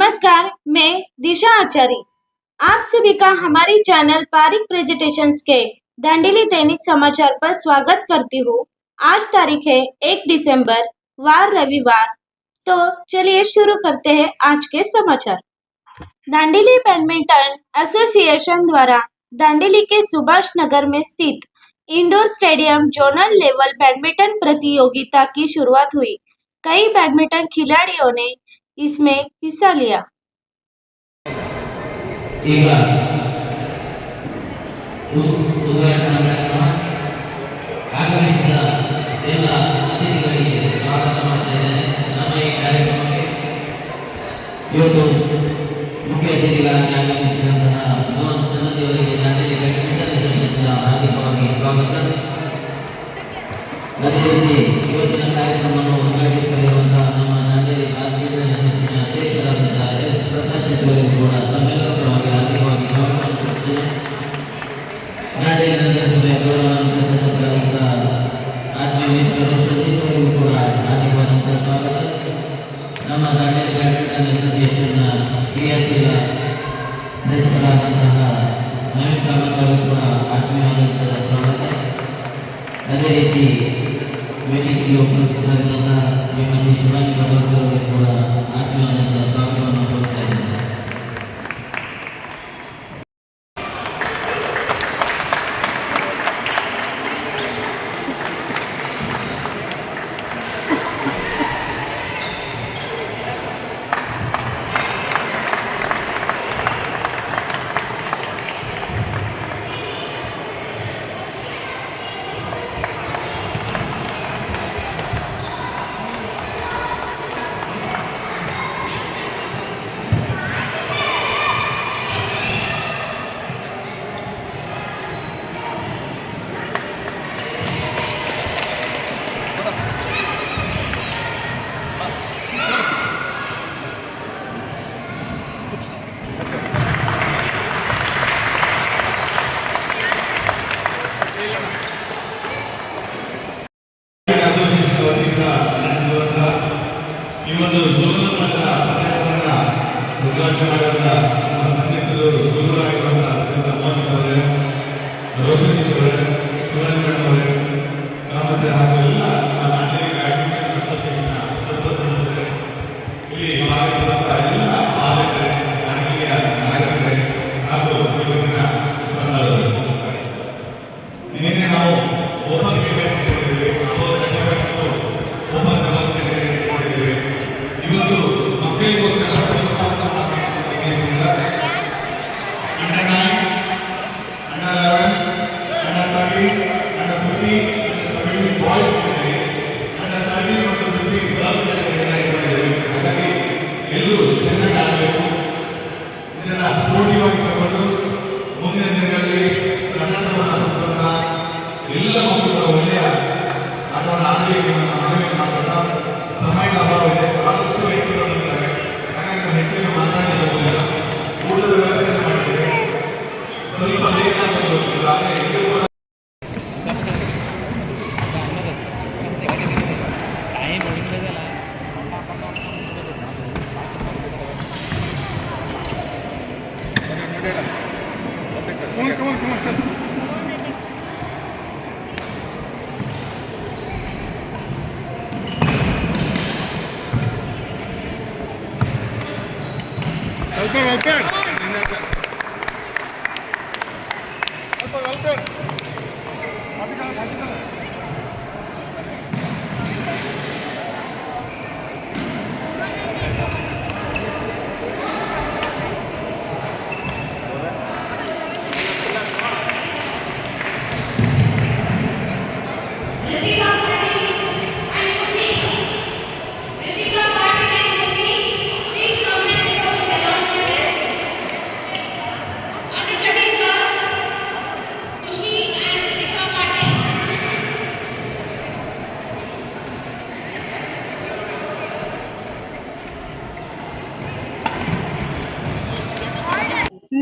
नमस्कार, मैं दिशा आचार्य। आप सभी का हमारे चैनल पारिक प्रेजेंटेशंस के दांडेली दैनिक समाचार पर स्वागत करती हूँ। आज तारीख है 1 दिसंबर, वार रविवार। तो चलिए शुरू करते हैं आज के समाचार। दांडेली बैडमिंटन एसोसिएशन द्वारा दांडेली के सुभाष नगर में स्थित indoor stadium zonal level badminton प्रतियोगिता की शुरुआत हुई। कई बैडमिंटन खिलाड़ियों ने इसमें हिस्सा लिया। ಈಗ ಉದ್ಘಾಟನಾ ಕಾರ್ಯಕ್ರಮ ಆಗಮಿಸಿದ ಎಲ್ಲ ಅತಿಥಿಗಳಿಗೆ ಸ್ವಾಗತ ಮಾಡ್ತಾ ಇದ್ದೇನೆ. ನಮ್ಮ ಈ ಕಾರ್ಯಕ್ರಮಕ್ಕೆ ಇವತ್ತು ಮುಖ್ಯ ಅತಿಥಿಗಳಾಗಿ ಆಗಮಿಸಿದಂತಹ ಮೋಹನ್ ಸನ್ನದಿ ಅವರಿಗೆ ದಾಂಡೇಲಿ ಬ್ಯಾಡ್ಮಿಂಟನ್ ಅಸೋಸಿಯೇಷನ್ನ ಹಾರ್ದಿಕವಾಗಿ ಸ್ವಾಗತ. ಅದೇ ರೀತಿ ಇವತ್ತಿನ ಕಾರ್ಯಕ್ರಮವನ್ನು ಉದ್ಘಾಟಿಸಲಿರುವಂತಹ ನಮ್ಮ ದಾಂಡೇಲಿ ಬ್ಯಾಡ್ಮಿಂಟನ್ ಅಸೋಸಿಯೇಷನ್ನ ಅಧ್ಯಕ್ಷರಾದಂತಹ ಎಸ್ ಪ್ರಕಾಶ್ ಶೆಟ್ಟಿ ಅವರಿಗೂ ಕೂಡ ತಮ್ಮೆಲ್ಲರ ಪರವಾಗಿ ಹಾರ್ದಿಕವಾಗಿ ಸ್ವಾಗತ ಮಾಡುತ್ತೇನೆ. ದಾಂಡೇಲಿ ನಗರಸಭೆಯ ಗೌರವಾನ್ವಿತ ಸದಸ್ಯರಾದಂತಹ ಆತ್ಮೀಯ ಮಿತ್ರರು ಸಂದೀಪ್ ಅವರಿಗೂ ಕೂಡ ಹಾರ್ದಿಕವಾದಂತಹ ಸ್ವಾಗತ. ನಮ್ಮ ದಾಂಡೇಲಿ ಬ್ಯಾಡ್ಮಿಂಟನ್ ಅಸೋಸಿಯೇಷನ್ನ ಕ್ರಿಯಾಶೀಲ ಪ್ರಿನ್ಸಿಪಲ್ ನವೀನ್ ಕಾಮತ್ ಅವರಿಗೂ ಕೂಡ ಆತ್ಮೀಯವಾದಂತಹ ಸ್ವಾಗತ. ಅದೇ ರೀತಿ ವೇದಿಕೆಗೆ ಉಪಸ್ಥಿತರಾದಂತಹ ಶ್ರೀಮತಿ ಶಿವಾನಿ ಭಟ್ ಅವರಿಗೂ ಕೂಡ ಆತ್ಮೀಯವಾದಂತಹ ಸ್ವಾಗತವನ್ನು ಕೋರ್ತಾ ಇದ್ದೇನೆ. ಈ ಒಂದು ಜೋನಲ್ ಮಟ್ಟದ ಪಂದ್ಯಾಟವನ್ನು ಉದ್ಘಾಟನೆ ಮಾಡಿದಂಥ ನಮ್ಮ ಸಂಘಟಕರು ಗುರುಗಳಾಗಿರುವಂತಹ ಶ್ರೀಯುತ ಮೋಹನ್ ಅವರೇ, ರೋಷನ್ ಅವರೇ, ಶಿವಾನಿ ಮೇಡಮ್ ಅವರೇ, ಮತ್ತೆ ಹಾಗೂ ಎಲ್ಲ ದಾಂಡೇಲಿ ಬ್ಯಾಡ್ಮಿಂಟನ್ ಅಸೋಸಿಯೇಷನ್ನ ಸದಸ್ಯರೇ, ಇಲ್ಲಿ ಭಾಗವಹಿಸಿದಂತಹ ಎಲ್ಲ ಆಡಳಿತರೇ, ದಾಂಡೇಲಿಯ ನಾಯಕರೇ ಹಾಗೂ ಇವತ್ತಿನ ಸ್ಪಂದನರು. ನಿನ್ನೆ ನಾವು ಓಪನ್ ಕ್ರಿಕೆಟ್ ಮಾಡಿದ್ದೇವೆ, ಓಪನ್ ಡಬಲ್ಸ್ ಕ್ರಿಕೆಟ್ ಮಾಡಿದ್ದೇವೆ. ಇವತ್ತು ಮಕ್ಕಳಿಗೋಸ್ಕರ under 9, under 11, under 13, under 15, under 17 boys ಇದೆ, ಅಂಡರ್ 13 ಮತ್ತು 15 ಗರ್ಲ್ಸ್ ಮಾಡಿದ್ದೇವೆ. ಹಾಗಾಗಿ ಎಲ್ಲರೂ ಚೆನ್ನಾಗಿ ಆಡಬೇಕು. ಇದನ್ನ ಸ್ಪೋರ್ಟಿವ್ ಆಗಿ ತಗೊಂಡು ಮುಂದಿನ ದಿನಗಳಲ್ಲಿ ಕರ್ನಾಟಕವನ್ನು ರೂಪಿಸುವಂತ ಎಲ್ಲ ಮಕ್ಕಳು ಒಳ್ಳೆಯ ಆಟವನ್ನು ಆಡಬೇಕು ಅಂತ ಮನವಿ ಮಾಡೋಣ. ಸಮಯದ ಅಭಾವ ಇದೆ, ಬಹಳಷ್ಟು ವ್ಯಕ್ತಿಗಳಿದ್ದಾರೆ. ಹಾಗಾಗಿ ನಾವು ಹೆಚ್ಚಿಗೆ ಮಾತಾಡಿಲ್ಲ. ಊಟದ ವ್ಯವಸ್ಥೆ ಮಾಡಿದ್ದೇವೆ, ಸ್ವಲ್ಪ ಲೇಟ್ ಆಗಿ ಹೋಗ್ತಿಲ್ಲ.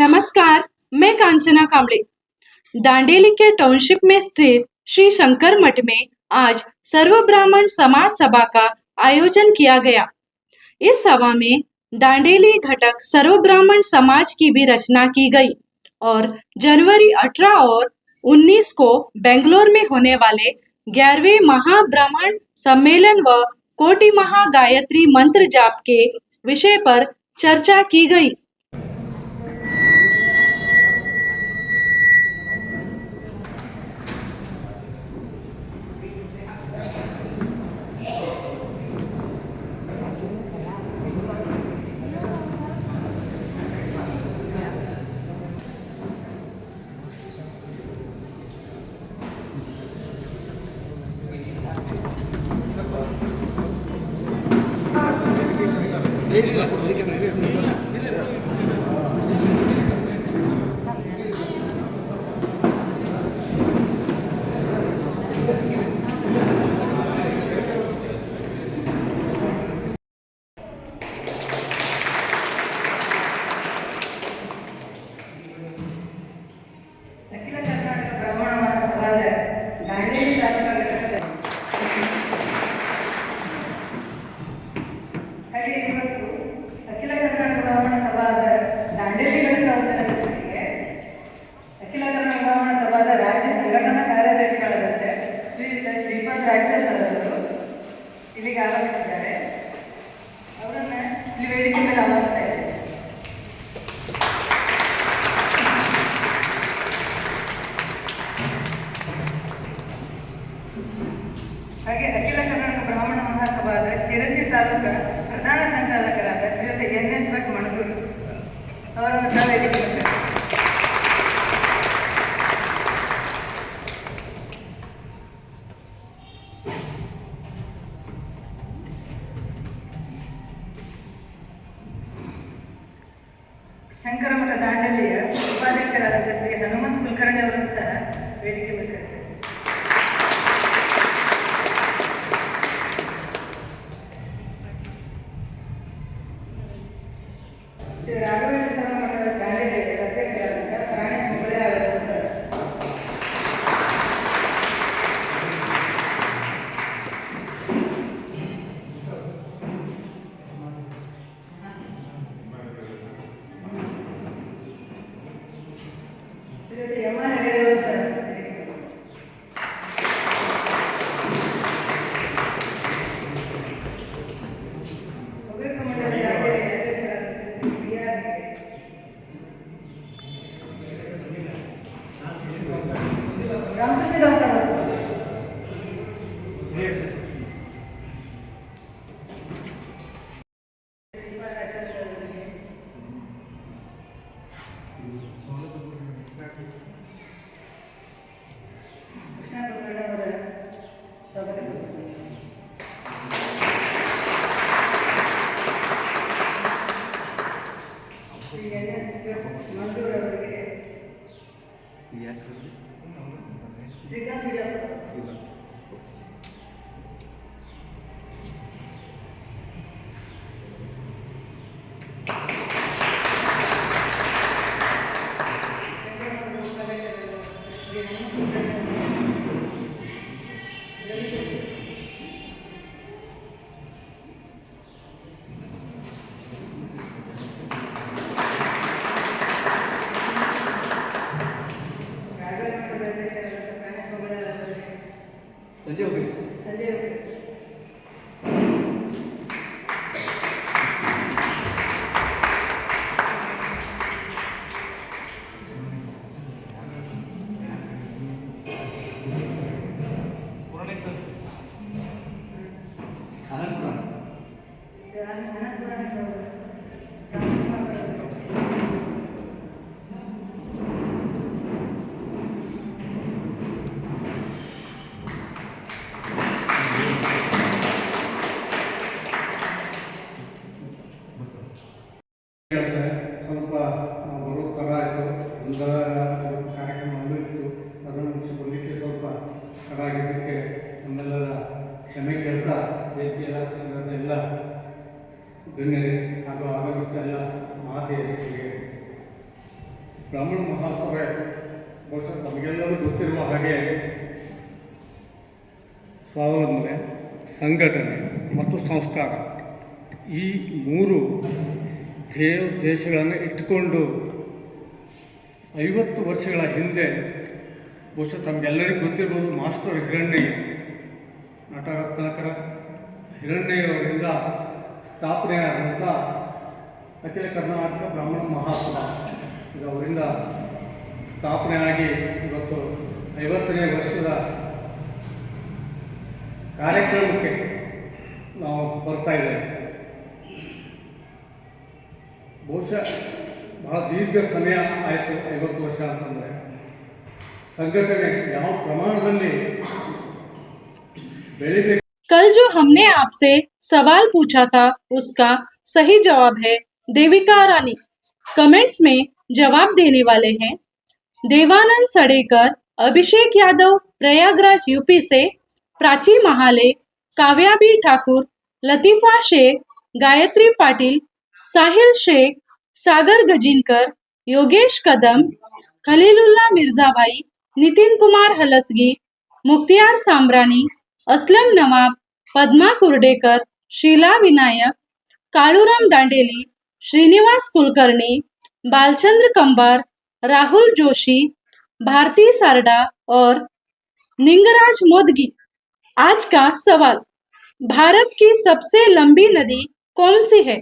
नमस्कार, मैं कांचना कांबळे। दांडेली के टाउनशिप में स्थित श्री शंकर मठ में आज सर्व ब्राह्मण समाज सभा का आयोजन किया गया। इस सभा में दांडेली घटक सर्व ब्राह्मण समाज की भी रचना की गई और जनवरी 18 और 19 को बेंगलोर में होने वाले 11वें महाब्राह्मण सम्मेलन व कोटि महागायत्री मंत्र जाप के विषय पर चर्चा की गई। ಅಖಿಲ ಕರ್ನಾಟಕ ಬ್ರಾಹ್ಮಣ ಮಹಾಸಭಾದ ದಾಂಡೇಲಿ ತಾಲೂಕಾ ಘಟಕದ ಹಾಗೆ ಇವತ್ತು ಅಖಿಲ ಕರ್ನಾಟಕ ಬ್ರಾಹ್ಮಣ ಸಭಾದ ದಾಂಡೇಲಿ ಘಟಕದ ಹೆಸರಿಗೆ ಅಖಿಲ ಕರ್ನಾಟಕ ಬ್ರಾಹ್ಮಣ ಸಭಾದ ರಾಜ್ಯ ಸಂಘಟನಾ ಕಾರ್ಯದರ್ಶಿಗಳಾದಂತೆ ಶ್ರೀಯುತ ಶ್ರೀಪಾದ್ ರಾಜಸೇಸ್ ಅವರು ಇಲ್ಲಿಗೆ ಆಗಮಿಸಿದ್ದಾರೆ. ಅವರನ್ನ ಇಲ್ಲಿ ವೇದಿಕೆ ಮೇಲೆ ಆಹ್ವಾನಿಸ್ತಾ ಇದ್ದಾರೆ. ಹಾಗೆ ಅಖಿಲ ಕರ್ನಾಟಕ ಬ್ರಾಹ್ಮಣ ಮಹಾಸಭಾದ ಶಿರಸಿ ತಾಲೂಕಾ ಪ್ರಧಾನ ಸಂಚಾಲಕರಾದ ಶ್ರೀಯುತ NS ಭಟ್ ಮಣದೂರು ಅವರನ್ನು ಸಹ ವೇದಿಕೆ ಮೇಲೆ ಶಂಕರಮಠ ದಾಂಡೇಲಿಯ ಉಪಾಧ್ಯಕ್ಷರಾದಂಥ ಶ್ರೀ ಹನುಮಂತ್ ಕುಲಕರ್ಣಿ ಅವರನ್ನು ಸಹ ವೇದಿಕೆ ಮೇಲೆ ಕರೆದಿದ್ದಾರೆ. ಶ್ರೀ ರಾಘವೇಂದ್ರ ಶರ್ಮ ಮಠದ ದಾಂಡೇಲಿಯ ಅಧ್ಯಕ್ಷರಾದಂಥ ಪ್ರಾಣೇಶ್ ಮುಗಳೆ ಅವರು ಸಹ ಶ್ರೀಯುತ MR ಹೆಗಡೆ ಅವರು ಸಹ ಹವ್ಯಕ ಮಂಡಳಿ ದಾಂಡೇಲಿಯ ಅಧ್ಯಕ್ಷರಾದಂಥ ಶ್ರೀ BR ಹೆಗಡೆ, ರಾಮಕೃಷ್ಣ ಡಾಕ್ಟರ್ ಅವರು, ಶ್ರೀಪಾದ ಆಚಾರ್ಯ ಅವರಿಗೆ, ಕೃಷ್ಣ ಕುಲಕರ್ಣಿ ಅವರ ಸ್ವಾಗತ ಕೋರುತ್ತೇನೆ. ಶ್ರೀ NS ಭಟ್ ಮಣದೂರು ಅವರಿಗೆ, ಶ್ರೀಕಾಂತ್ ಬಿಜಾಪುರ ಅವರು, ಶ್ರೀ ಹನುಮಂತ ರವಿಚಂದ್ರ, ರಾಘವೇಂದ್ರ ಮಠದ ಅಧ್ಯಕ್ಷರಾದಂಥ ಪ್ರಾಣೇಶ್ ಮುಗಳೆ ಅವರಿಗೆ, ಸಂಜಯ್ ಹೋಗಿ ಅನಂತಪುರಾಣ ಅವರು, ರಾಮಕುಮಾರ್ ಅವರು, ಸ್ವಲ್ಪ ಬರೋ ಥರ ಆಯಿತು. ಒಂದು ಕಾರ್ಯಕ್ರಮ ಇತ್ತು, ಅದನ್ನು ಮುಗಿಸಿಕೊಳ್ಳಿಕ್ಕೆ ಸ್ವಲ್ಪ ತಡ ಆಗಿದ್ದಕ್ಕೆ ನಮ್ಮೆಲ್ಲರ ಕ್ಷಮೆ ಕೇಳ್ತಾ ದೇಶೀಯ ಸಂಘದ ಎಲ್ಲ ಗಣ್ಯರೇ ಹಾಗೂ ಆಗಮಿಸಿದ ಎಲ್ಲ ಮಾತೆಯರಿಗೆ ಬ್ರಾಹ್ಮಣ ಮಹಾಸಭೆ ಬಹುಶಃ ತಮಗೆಲ್ಲರೂ ಗೊತ್ತಿರುವ ಹಾಗೆ ಸ್ವಾವಲಂಬನೆ, ಸಂಘಟನೆ ಮತ್ತು ಸಂಸ್ಕಾರ ಈ ಮೂರು ದೇಶಗಳನ್ನು ಇಟ್ಟುಕೊಂಡು 50 ವರ್ಷಗಳ ಹಿಂದೆ ಬಹುಶಃ ತಮಗೆಲ್ಲರಿಗೂ ಗೊತ್ತಿರ್ಬೋದು ಮಾಸ್ಟರ್ ಹಿರಣ್ಣಯ್ಯ, ನಟ ರತ್ನಾಕರ ಹಿರಣ್ಣಯ್ಯವರಿಂದ ಸ್ಥಾಪನೆಯಾದಂಥ ಅಖಿಲ ಕರ್ನಾಟಕ ಬ್ರಾಹ್ಮಣ ಮಹಾಸಭಾ ಇದು ಅವರಿಂದ ಸ್ಥಾಪನೆಯಾಗಿ ಇವತ್ತು 50ನೇ ವರ್ಷದ ಕಾರ್ಯಕ್ರಮಕ್ಕೆ ನಾವು ಬರ್ತಾ ಇದ್ದೇವೆ. ಬಹುಶಃ ಬಹಳ ದೀರ್ಘ ಸಮಯ ಆಯಿತು 50 ವರ್ಷ ಅಂತಂದರೆ. ಸಂಘಟನೆ ಯಾವ ಪ್ರಮಾಣದಲ್ಲಿ ಬೆಳಿಬೇಕು. कल जो हमने आपसे सवाल पूछा था उसका सही जवाब है देविका रानी। कमेंट्स में जवाब देने वाले हैं देवानंद सड़ेकर, अभिषेक यादव प्रयागराज यूपी से, प्राची महाले, काव्या बी ठाकुर, लतीफा शेख, गायत्री पाटिल, साहिल शेख, सागर गजिनकर, योगेश कदम, खलीलुल्ला मिर्जाभाई, नितिन कुमार हलसगी, मुख्तियार सांब्रानी, असलम नवाब, पद्मा कुर्डेकर, शीला विनायक, काळूराम दांडेली, श्रीनिवास कुलकर्णी, बालचंद्र कंबार, राहुल जोशी, भारती सारडा और निंगराज मोदगी। आज का सवाल, भारत की सबसे लंबी नदी कौन सी है?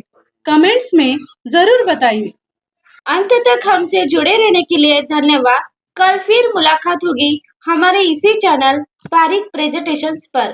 कमेंट्स में जरूर बताइए। अंत तक हमसे जुड़े रहने के लिए धन्यवाद। कल फिर मुलाकात होगी हमारे इसी चैनल पारिक प्रेजेंटेशंस पर।